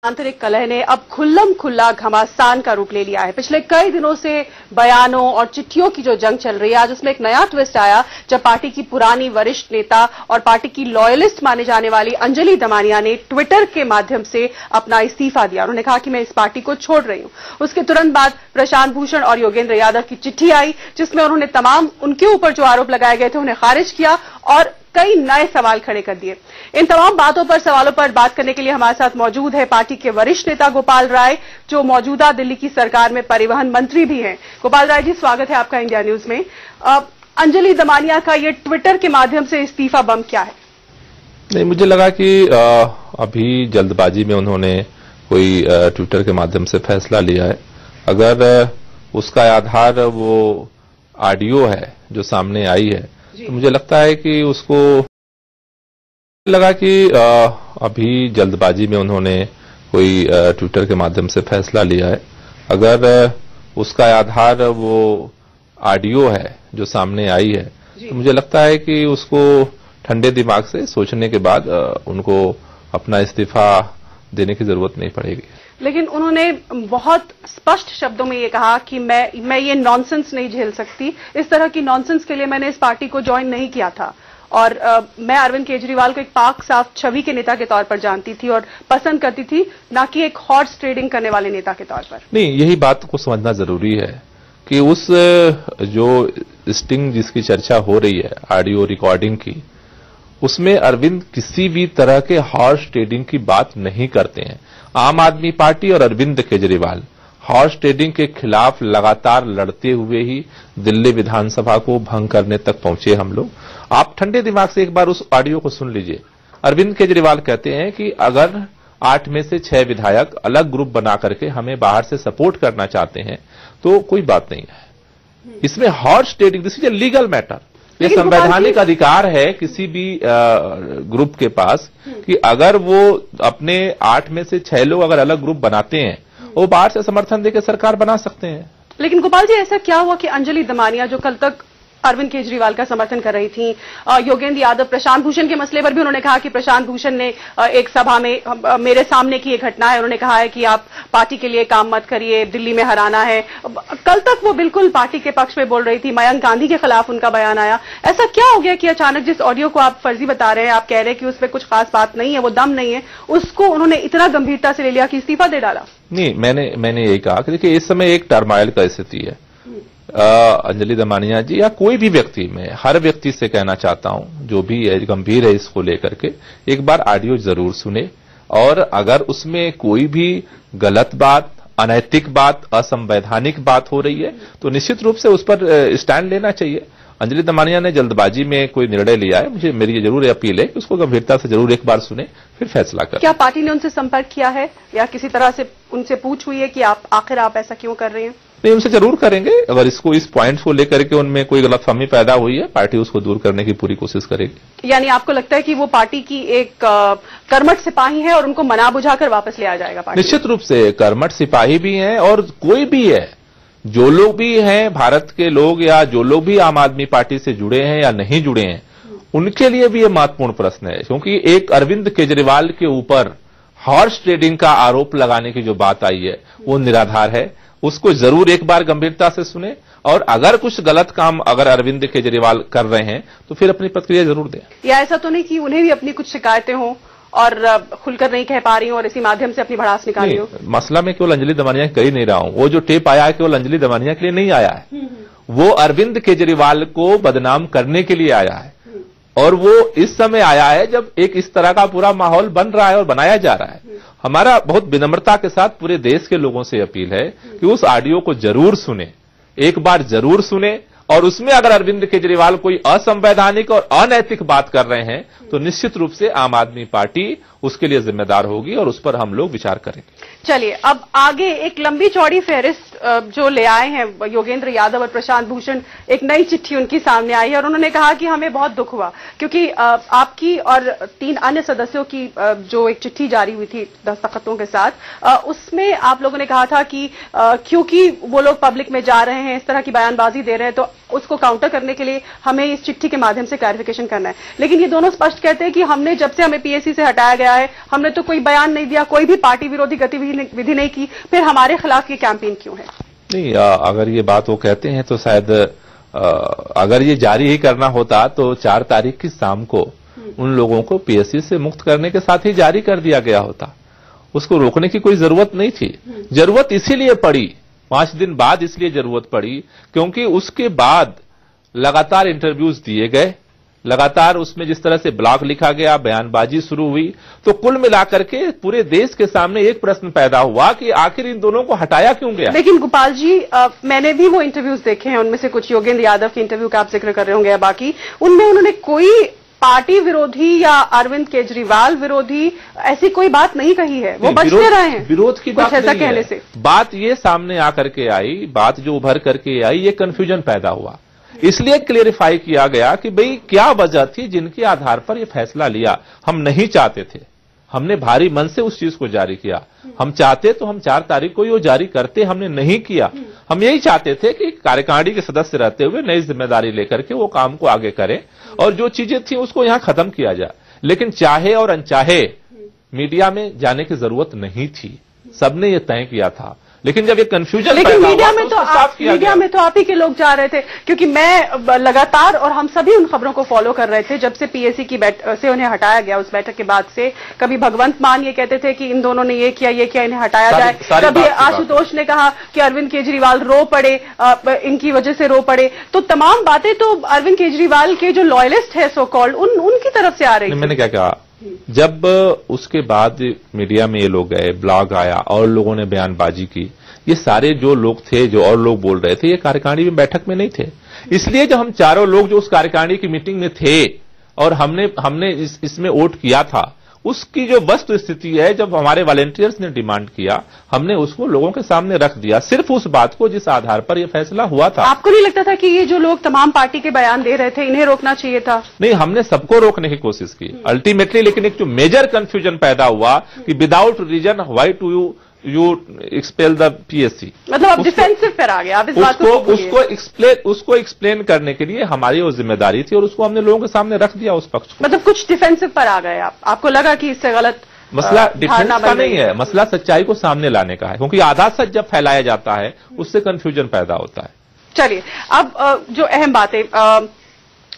आंतरिक कलह ने अब खुल्लम खुल्ला घमासान का रूप ले लिया है। पिछले कई दिनों से बयानों और चिट्ठियों की जो जंग चल रही है, आज उसमें एक नया ट्विस्ट आया जब पार्टी की पुरानी वरिष्ठ नेता और पार्टी की लॉयलिस्ट माने जाने वाली अंजलि दमानिया ने ट्विटर के माध्यम से अपना इस्तीफा दिया। उन्होंने कहा कि मैं इस पार्टी को छोड़ रही हूं। उसके तुरंत बाद प्रशांत भूषण और योगेंद्र यादव की चिट्ठी आई, जिसमें उन्होंने तमाम उनके ऊपर जो आरोप लगाए गए थे उन्हें खारिज किया और कई नए सवाल खड़े कर दिए। इन तमाम बातों पर, सवालों पर बात करने के लिए हमारे साथ मौजूद है पार्टी के वरिष्ठ नेता गोपाल राय, जो मौजूदा दिल्ली की सरकार में परिवहन मंत्री भी हैं। गोपाल राय जी, स्वागत है आपका इंडिया न्यूज में। अंजलि दमानिया का ये ट्विटर के माध्यम से इस्तीफा बम क्या है? नहीं, मुझे लगा कि अभी जल्दबाजी में उन्होंने कोई ट्विटर के माध्यम से फैसला लिया है। अगर उसका आधार वो ऑडियो है जो सामने आई है, तो मुझे लगता है कि उसको लगा कि अभी जल्दबाजी में उन्होंने कोई ट्विटर के माध्यम से फैसला लिया है। अगर उसका आधार वो ऑडियो है जो सामने आई है, तो मुझे लगता है कि उसको ठंडे दिमाग से सोचने के बाद उनको अपना इस्तीफा देने की जरूरत नहीं पड़ेगी। लेकिन उन्होंने बहुत स्पष्ट शब्दों में ये कहा कि मैं ये नॉनसेंस नहीं झेल सकती। इस तरह की नॉनसेंस के लिए मैंने इस पार्टी को ज्वाइन नहीं किया था और मैं अरविंद केजरीवाल को एक पाक साफ छवि के नेता के तौर पर जानती थी और पसंद करती थी, ना कि एक हॉर्स ट्रेडिंग करने वाले नेता के तौर पर। नहीं, यही बात को समझना जरूरी है कि उस जो स्टिंग जिसकी चर्चा हो रही है ऑडियो रिकॉर्डिंग की, उसमें अरविंद किसी भी तरह के हॉर्स ट्रेडिंग की बात नहीं करते हैं। आम आदमी पार्टी और अरविंद केजरीवाल हॉर्स ट्रेडिंग के खिलाफ लगातार लड़ते हुए ही दिल्ली विधानसभा को भंग करने तक पहुंचे हम लोग। आप ठंडे दिमाग से एक बार उस ऑडियो को सुन लीजिए। अरविंद केजरीवाल कहते हैं कि अगर 8 में से 6 विधायक अलग ग्रुप बना करके हमें बाहर से सपोर्ट करना चाहते हैं तो कोई बात नहीं है। इसमें horse trading, this is a legal matter. ये संवैधानिक अधिकार है किसी भी ग्रुप के पास कि अगर वो अपने 8 में से 6 लोग अगर अलग ग्रुप बनाते हैं, वो बाहर से समर्थन देकर सरकार बना सकते हैं। लेकिन गोपाल जी, ऐसा क्या हुआ कि अंजलि दमानिया, जो कल तक अरविंद केजरीवाल का समर्थन कर रही थी, योगेंद्र यादव, प्रशांत भूषण के मसले पर भी उन्होंने कहा कि प्रशांत भूषण ने एक सभा में, मेरे सामने की एक घटना है, उन्होंने कहा है कि आप पार्टी के लिए काम मत करिए, दिल्ली में हराना है। कल तक वो बिल्कुल पार्टी के पक्ष में बोल रही थी। मयंक गांधी के खिलाफ उनका बयान आया। ऐसा क्या हो गया कि अचानक जिस ऑडियो को आप फर्जी बता रहे हैं, आप कह रहे हैं कि उसमें कुछ खास बात नहीं है, वो दम नहीं है, उसको उन्होंने इतना गंभीरता से ले लिया कि इस्तीफा दे डाला? नहीं, मैंने यही कहा कि देखिए, इस समय एक टर्माइल का स्थिति है। अंजलि दमानिया जी या कोई भी व्यक्ति, मैं हर व्यक्ति से कहना चाहता हूं जो भी गंभीर है इसको लेकर के, एक बार ऑडियो जरूर सुने और अगर उसमें कोई भी गलत बात, अनैतिक बात, असंवैधानिक बात हो रही है तो निश्चित रूप से उस पर स्टैंड लेना चाहिए। अंजलि दमानिया ने जल्दबाजी में कोई निर्णय लिया है, मेरी ये जरूर अपील है कि उसको गंभीरता से जरूर एक बार सुने, फिर फैसला करें। क्या पार्टी ने उनसे संपर्क किया है या किसी तरह से उनसे पूछ हुई है कि आखिर आप ऐसा क्यों कर रहे हैं? नहीं, उनसे जरूर करेंगे। अगर इस पॉइंट को लेकर के उनमें कोई गलतफहमी पैदा हुई है, पार्टी उसको दूर करने की पूरी कोशिश करेगी। यानी आपको लगता है कि वो पार्टी की एक कर्मठ सिपाही है और उनको मना बुझाकर वापस ले आ जाएगा पार्टी? निश्चित रूप से कर्मठ सिपाही भी हैं और कोई भी है, जो लोग भी हैं भारत के लोग या जो लोग भी आम आदमी पार्टी से जुड़े हैं या नहीं जुड़े हैं, उनके लिए भी ये महत्वपूर्ण प्रश्न है। क्योंकि एक अरविंद केजरीवाल के ऊपर हॉर्स ट्रेडिंग का आरोप लगाने की जो बात आई है वो निराधार है। उसको जरूर एक बार गंभीरता से सुने और अगर कुछ गलत काम अगर अरविंद केजरीवाल कर रहे हैं तो फिर अपनी प्रतिक्रिया जरूर दें। या ऐसा तो नहीं कि उन्हें भी अपनी कुछ शिकायतें हों और खुलकर नहीं कह पा रही हूं और इसी माध्यम से अपनी भड़ास निकाली हो? मसला मैं केवल अंजलि दमानिया कर ही नहीं रहा हूं। वो जो टेप आया है केवल अंजलि दमानिया के लिए नहीं आया है, वो अरविंद केजरीवाल को बदनाम करने के लिए आया है और वो इस समय आया है जब एक इस तरह का पूरा माहौल बन रहा है और बनाया जा रहा है। हमारा बहुत विनम्रता के साथ पूरे देश के लोगों से अपील है कि उस ऑडियो को जरूर सुने, एक बार जरूर सुने और उसमें अगर अरविंद केजरीवाल कोई असंवैधानिक और अनैतिक बात कर रहे हैं तो निश्चित रूप से आम आदमी पार्टी उसके लिए जिम्मेदार होगी और उस पर हम लोग विचार करेंगे। चलिए, अब आगे एक लंबी चौड़ी फहरिस्त जो ले आए हैं योगेंद्र यादव और प्रशांत भूषण, एक नई चिट्ठी उनकी सामने आई है और उन्होंने कहा कि हमें बहुत दुख हुआ क्योंकि आपकी और 3 अन्य सदस्यों की जो एक चिट्ठी जारी हुई थी दस्तखतों के साथ, उसमें आप लोगों ने कहा था कि क्योंकि वो लोग पब्लिक में जा रहे हैं, इस तरह की बयानबाजी दे रहे हैं, तो उसको काउंटर करने के लिए हमें इस चिट्ठी के माध्यम से क्लैरिफिकेशन करना है। लेकिन ये दोनों स्पष्ट कहते हैं कि हमने, जब से हमें पीएससी से हटाया गया है, हमने तो कोई बयान नहीं दिया, कोई भी पार्टी विरोधी गतिविधि नहीं की, फिर हमारे खिलाफ ये कैंपेन क्यों है? नहीं, अगर ये बात वो कहते हैं तो शायद अगर ये जारी ही करना होता तो 4 तारीख की शाम को उन लोगों को पीएससी से मुक्त करने के साथ ही जारी कर दिया गया होता। उसको रोकने की कोई जरूरत नहीं थी। जरूरत इसीलिए पड़ी 5 दिन बाद, इसलिए जरूरत पड़ी क्योंकि उसके बाद लगातार इंटरव्यूज दिए गए, लगातार उसमें जिस तरह से ब्लॉग लिखा गया, बयानबाजी शुरू हुई, तो कुल मिलाकर के पूरे देश के सामने एक प्रश्न पैदा हुआ कि आखिर इन दोनों को हटाया क्यों गया। लेकिन गोपाल जी, मैंने भी वो इंटरव्यूज देखे हैं, उनमें से कुछ योगेंद्र यादव के इंटरव्यू का आप जिक्र कर रहे होंगे या बाकी, उनमें उन्होंने कोई पार्टी विरोधी या अरविंद केजरीवाल विरोधी ऐसी कोई बात नहीं कही है। वो बचते रहे हैं विरोध की बात ऐसा नहीं कहने है। से। बात ये सामने आकर के आई, बात जो उभर करके आई, ये कंफ्यूजन पैदा हुआ। इसलिए क्लेरिफाई किया गया कि भाई क्या वजह थी जिनके आधार पर यह फैसला लिया। हम नहीं चाहते थे, हमने भारी मन से उस चीज को जारी किया। हम चाहते तो हम 4 तारीख को ये जारी करते, हमने नहीं किया। हम यही चाहते थे कि कार्यकारिणी के सदस्य रहते हुए नई जिम्मेदारी लेकर के वो काम को आगे करें और जो चीजें थी उसको यहां खत्म किया जाए। लेकिन चाहे और अनचाहे मीडिया में जाने की जरूरत नहीं थी, सबने ये तय किया था। लेकिन जब ये कंफ्यूजन, लेकिन मीडिया में तो आप ही के लोग जा रहे थे, क्योंकि मैं लगातार और हम सभी उन खबरों को फॉलो कर रहे थे जब से पीएससी की से उन्हें हटाया गया। उस बैठक के बाद से कभी भगवंत मान ये कहते थे कि इन दोनों ने ये किया, इन्हें हटाया जाए। कभी आशुतोष ने कहा कि अरविंद केजरीवाल रो पड़े, इनकी वजह से रो पड़े। तो तमाम बातें तो अरविंद केजरीवाल के जो लॉयलिस्ट है सो कॉल्ड, उनकी तरफ से आ रही। मैंने क्या कहा, जब उसके बाद मीडिया में ये लोग गए, ब्लॉग आया और लोगों ने बयानबाजी की, ये सारे जो लोग थे, जो और लोग बोल रहे थे, ये कार्यकारिणी में बैठक में नहीं थे। इसलिए जब हम चारों लोग जो उस कार्यकारिणी की मीटिंग में थे और हमने इसमें वोट किया था, उसकी जो वस्तु स्थिति है, जब हमारे वॉलंटियर्स ने डिमांड किया, हमने उसको लोगों के सामने रख दिया, सिर्फ उस बात को जिस आधार पर यह फैसला हुआ था। आपको नहीं लगता था कि ये जो लोग तमाम पार्टी के बयान दे रहे थे, इन्हें रोकना चाहिए था? नहीं, हमने सबको रोकने की कोशिश की अल्टीमेटली, लेकिन एक जो मेजर कंफ्यूजन पैदा हुआ कि without reason why to you expel the PSC, मतलब अब डिफेंसिव पर आ गया। उसको एक्सप्लेन करने के लिए हमारी वो जिम्मेदारी थी और उसको हमने लोगों के सामने रख दिया उस पक्ष को। मतलब कुछ डिफेंसिव पर आ गए आप, आपको लगा कि इससे गलत मसला डिफेंस का नहीं है, मसला सच्चाई को सामने लाने का है, क्योंकि आधा सच जब फैलाया जाता है उससे कंफ्यूजन पैदा होता है। चलिए, अब जो अहम बात है,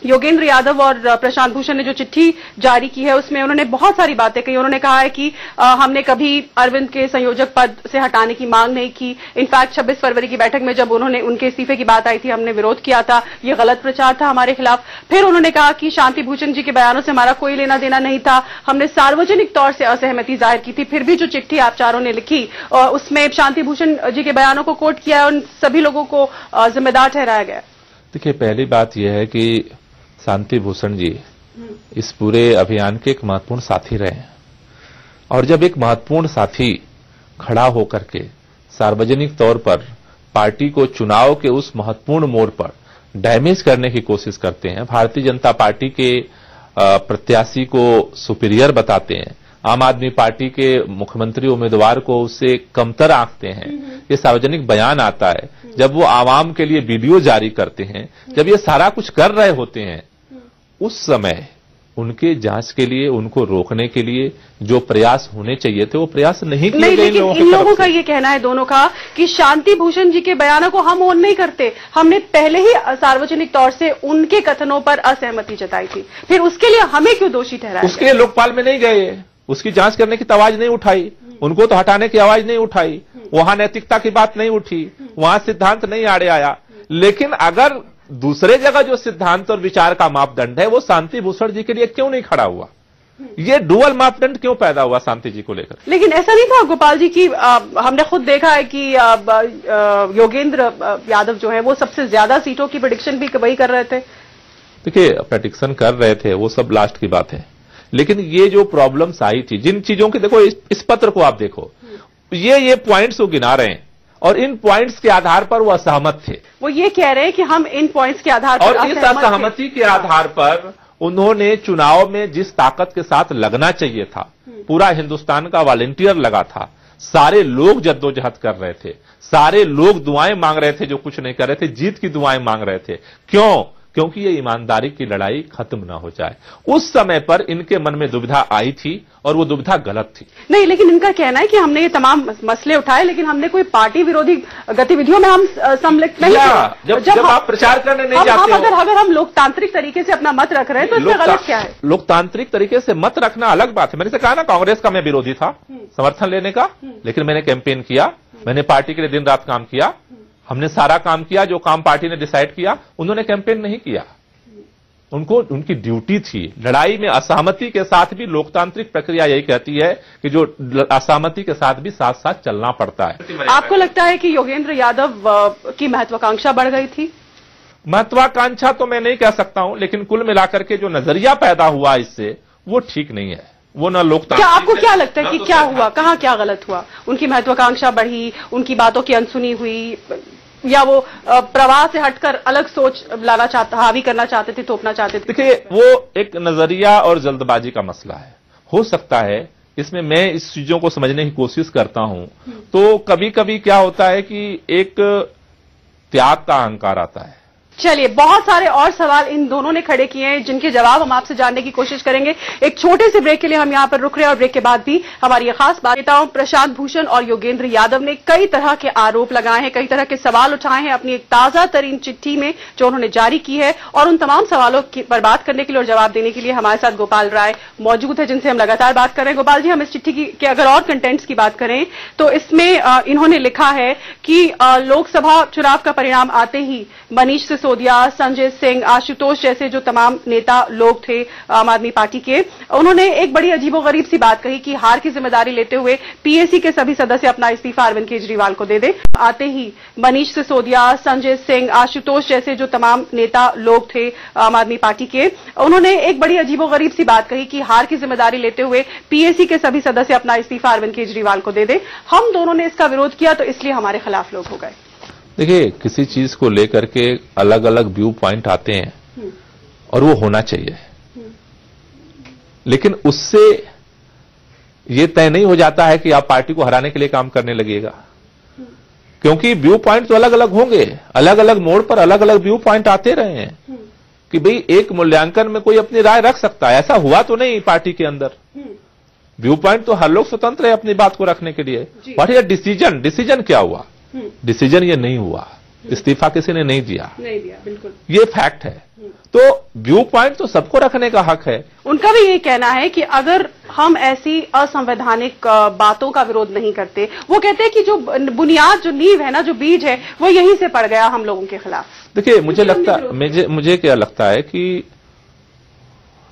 योगेंद्र यादव और प्रशांत भूषण ने जो चिट्ठी जारी की है उसमें उन्होंने बहुत सारी बातें कही। उन्होंने कहा है कि हमने कभी अरविंद के संयोजक पद से हटाने की मांग नहीं की। इनफैक्ट 26 फरवरी की बैठक में जब उनके इस्तीफे की बात आई थी, हमने विरोध किया था, ये गलत प्रचार था हमारे खिलाफ। फिर उन्होंने कहा कि शांति भूषण जी के बयानों से हमारा कोई लेना देना नहीं था, हमने सार्वजनिक तौर से असहमति जाहिर की थी। फिर भी जो चिट्ठी आप चारों ने लिखी उसमें शांति भूषण जी के बयानों को कोट किया और उन सभी लोगों को जिम्मेदार ठहराया गया। देखिए, पहली बात यह है कि शांति भूषण जी इस पूरे अभियान के एक महत्वपूर्ण साथी रहे हैं, और जब एक महत्वपूर्ण साथी खड़ा होकर के सार्वजनिक तौर पर पार्टी को चुनाव के उस महत्वपूर्ण मोड़ पर डैमेज करने की कोशिश करते हैं, भारतीय जनता पार्टी के प्रत्याशी को सुपीरियर बताते हैं, आम आदमी पार्टी के मुख्यमंत्री उम्मीदवार को उससे कमतर आंकते हैं, ये सार्वजनिक बयान आता है, जब वो आवाम के लिए वीडियो जारी करते हैं, जब ये सारा कुछ कर रहे होते हैं, उस समय उनके जांच के लिए, उनको रोकने के लिए जो प्रयास होने चाहिए थे वो प्रयास नहीं किए गए। इन लोगों का ये कहना है, दोनों का, कि शांति भूषण जी के बयानों को हम ओन नहीं करते, हमने पहले ही सार्वजनिक तौर से उनके कथनों पर असहमति जताई थी, फिर उसके लिए हमें क्यों दोषी ठहराया? उसके लिए लोकपाल में नहीं गए, उसकी जांच करने की आवाज नहीं उठाई, उनको तो हटाने की आवाज नहीं उठाई, वहां नैतिकता की बात नहीं उठी, वहां सिद्धांत नहीं आड़े आया। लेकिन अगर दूसरे जगह जो सिद्धांत और विचार का मापदंड है वो शांति भूषण जी के लिए क्यों नहीं खड़ा हुआ? ये डुअल मापदंड क्यों पैदा हुआ शांति जी को लेकर? लेकिन ऐसा नहीं था गोपाल जी की हमने खुद देखा है कि योगेंद्र यादव जो है वो सबसे ज्यादा सीटों की प्रेडिक्शन भी वही कर रहे थे। देखिए, प्रेडिक्शन कर रहे थे वो सब लास्ट की बात है, लेकिन ये जो प्रॉब्लम्स आई थी, जिन चीजों की, देखो इस पत्र को आप देखो, ये पॉइंट्स वो गिना रहे हैं और इन पॉइंट्स के आधार पर वो असहमत थे। वो ये कह रहे हैं कि हम इन पॉइंट्स के आधार पर, और इस असहमति के आधार पर उन्होंने चुनाव में जिस ताकत के साथ लगना चाहिए था, पूरा हिंदुस्तान का वॉलंटियर लगा था, सारे लोग जद्दोजहद कर रहे थे, सारे लोग दुआएं मांग रहे थे, जो कुछ नहीं कर रहे थे, जीत की दुआएं मांग रहे थे। क्यों? क्योंकि ये ईमानदारी की लड़ाई खत्म ना हो जाए। उस समय पर इनके मन में दुविधा आई थी और वो दुविधा गलत थी। नहीं, लेकिन इनका कहना है कि हमने ये तमाम मसले उठाए, लेकिन हमने कोई पार्टी विरोधी गतिविधियों में हम सम्मिलित नहीं थे। जब आप प्रचार करने नहीं जाते हो, अगर हम लोकतांत्रिक तरीके से अपना मत रख रहे हैं तो इसमें गलत क्या है? लोकतांत्रिक तरीके से मत रखना अलग बात है। मैंने से कहा ना, कांग्रेस का मैं विरोधी था समर्थन लेने का, लेकिन मैंने कैंपेन किया, मैंने पार्टी के लिए दिन रात काम किया, हमने सारा काम किया जो काम पार्टी ने डिसाइड किया। उन्होंने कैंपेन नहीं किया, उनको उनकी ड्यूटी थी। लड़ाई में असहमति के साथ भी लोकतांत्रिक प्रक्रिया यही कहती है कि जो असहमति के साथ भी साथ साथ चलना पड़ता है। आपको लगता है कि योगेंद्र यादव की महत्वाकांक्षा बढ़ गई थी? महत्वाकांक्षा तो मैं नहीं कह सकता हूं, लेकिन कुल मिलाकर के जो नजरिया पैदा हुआ इससे, वो ठीक नहीं है। वो ना लोकतांत्रिक। क्या आपको क्या लगता है कि क्या हुआ, कहां क्या गलत हुआ? उनकी महत्वाकांक्षा बढ़ी, उनकी बातों की अनसुनी हुई, या वो प्रवाह से हटकर अलग सोच लाना चाहता, हावी करना चाहते थे, थोपना चाहते थे? देखिए, वो एक नजरिया और जल्दबाजी का मसला है। हो सकता है इसमें मैं इस चीजों को समझने की कोशिश करता हूं, तो कभी कभी क्या होता है कि एक त्याग का अहंकार आता है। चलिए, बहुत सारे और सवाल इन दोनों ने खड़े किए हैं, जिनके जवाब हम आपसे जानने की कोशिश करेंगे। एक छोटे से ब्रेक के लिए हम यहां पर रुक रहे हैं और ब्रेक के बाद भी हमारी ये खास बात। नेताओं प्रशांत भूषण और योगेंद्र यादव ने कई तरह के आरोप लगाए हैं, कई तरह के सवाल उठाए हैं अपनी एक ताजा तरीन चिट्ठी में जो उन्होंने जारी की है, और उन तमाम सवालों पर बात करने के लिए और जवाब देने के लिए हमारे साथ गोपाल राय मौजूद है, जिनसे हम लगातार बात कर रहे हैं। गोपाल जी, हम इस चिट्ठी की अगर और कंटेंट्स की बात करें तो इसमें इन्होंने लिखा है कि लोकसभा चुनाव का परिणाम आते ही मनीष सिसोदिया, संजय सिंह, आशुतोष जैसे जो तमाम नेता लोग थे आम आदमी पार्टी के, उन्होंने एक बड़ी अजीबोगरीब सी बात कही कि हार की जिम्मेदारी लेते हुए पीएसी के सभी सदस्य अपना इस्तीफा अरविंद केजरीवाल को दे दें। आते ही मनीष सिसोदिया, संजय सिंह, आशुतोष जैसे जो तमाम नेता लोग थे आम आदमी पार्टी के, उन्होंने एक बड़ी अजीबोगरीब सी बात कही कि हार की जिम्मेदारी लेते हुए पीएसी के सभी सदस्य अपना इस्तीफा अरविंद केजरीवाल को दे दें। हम दोनों ने इसका विरोध किया तो इसलिए हमारे खिलाफ लोग हो गए। देखिए, किसी चीज को लेकर के अलग अलग व्यू पॉइंट आते हैं और वो होना चाहिए, लेकिन उससे ये तय नहीं हो जाता है कि आप पार्टी को हराने के लिए काम करने लगेगा, क्योंकि व्यू पॉइंट तो अलग अलग होंगे। अलग अलग मोड़ पर अलग अलग व्यू पॉइंट आते रहे हैं कि भाई एक मूल्यांकन में कोई अपनी राय रख सकता है। ऐसा हुआ तो नहीं पार्टी के अंदर। व्यू पॉइंट तो हर लोग स्वतंत्र है अपनी बात को रखने के लिए। What is decision? डिसीजन क्या हुआ? डिसीजन ये नहीं हुआ, इस्तीफा किसी ने नहीं दिया, बिल्कुल ये फैक्ट है। तो व्यू पॉइंट तो सबको रखने का हक है। उनका भी ये कहना है कि अगर हम ऐसी असंवैधानिक बातों का विरोध नहीं करते, वो कहते हैं कि जो बुनियाद, जो नींव है ना, जो बीज है, वो यहीं से पड़ गया हम लोगों के खिलाफ। देखिए, मुझे क्या लगता है कि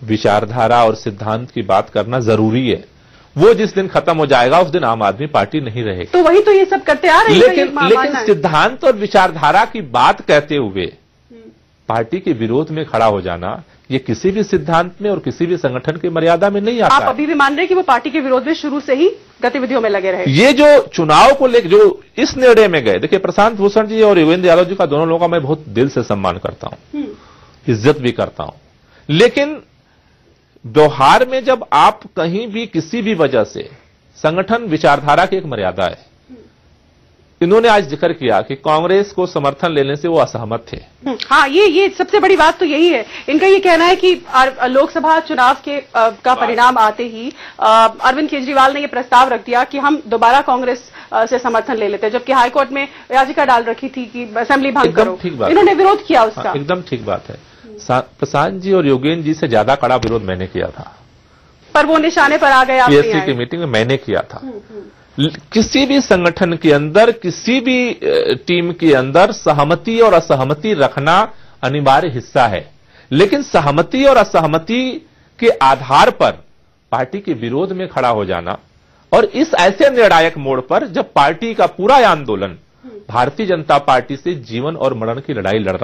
विचारधारा और सिद्धांत की बात करना जरूरी है। वो जिस दिन खत्म हो जाएगा उस दिन आम आदमी पार्टी नहीं रहेगी। तो वही तो ये सब करते आ रहे हैं। लेकिन सिद्धांत और विचारधारा की बात कहते हुए पार्टी के विरोध में खड़ा हो जाना, ये किसी भी सिद्धांत में और किसी भी संगठन की मर्यादा में नहीं आता। आप अभी भी मान रहे हैं कि वो पार्टी के विरोध में शुरू से ही गतिविधियों में लगे रहे? ये जो चुनाव को लेकर जो इस निर्णय में गए, देखिए, प्रशांत भूषण जी और योगेंद्र यादव जी का, दोनों लोगों का मैं बहुत दिल से सम्मान करता हूं, इज्जत भी करता हूं, लेकिन व्यवहार में जब आप कहीं भी किसी भी वजह से, संगठन विचारधारा की एक मर्यादा है। इन्होंने आज जिक्र किया कि कांग्रेस को समर्थन लेने से वो असहमत थे। हाँ, ये सबसे बड़ी बात तो यही है। इनका ये कहना है कि लोकसभा चुनाव के का परिणाम आते ही अरविंद केजरीवाल ने ये प्रस्ताव रख दिया कि हम दोबारा कांग्रेस से समर्थन ले लेते हैं, जबकि हाईकोर्ट में याचिका डाल रखी थी कि असेंबली भंग करो। इन्होंने विरोध किया उसका। एकदम ठीक बात है। प्रशांत जी और योगेंद्र जी से ज्यादा कड़ा विरोध मैंने किया था, पर वो निशाने पर आ गए। पीएससी की मीटिंग में मैंने किया था। किसी भी संगठन के अंदर, किसी भी टीम के अंदर सहमति और असहमति रखना अनिवार्य हिस्सा है, लेकिन सहमति और असहमति के आधार पर पार्टी के विरोध में खड़ा हो जाना, और इस ऐसे निर्णायक मोड़ पर जब पार्टी का पूरा आंदोलन भारतीय जनता पार्टी से जीवन और मरण की लड़ाई लड़ रहा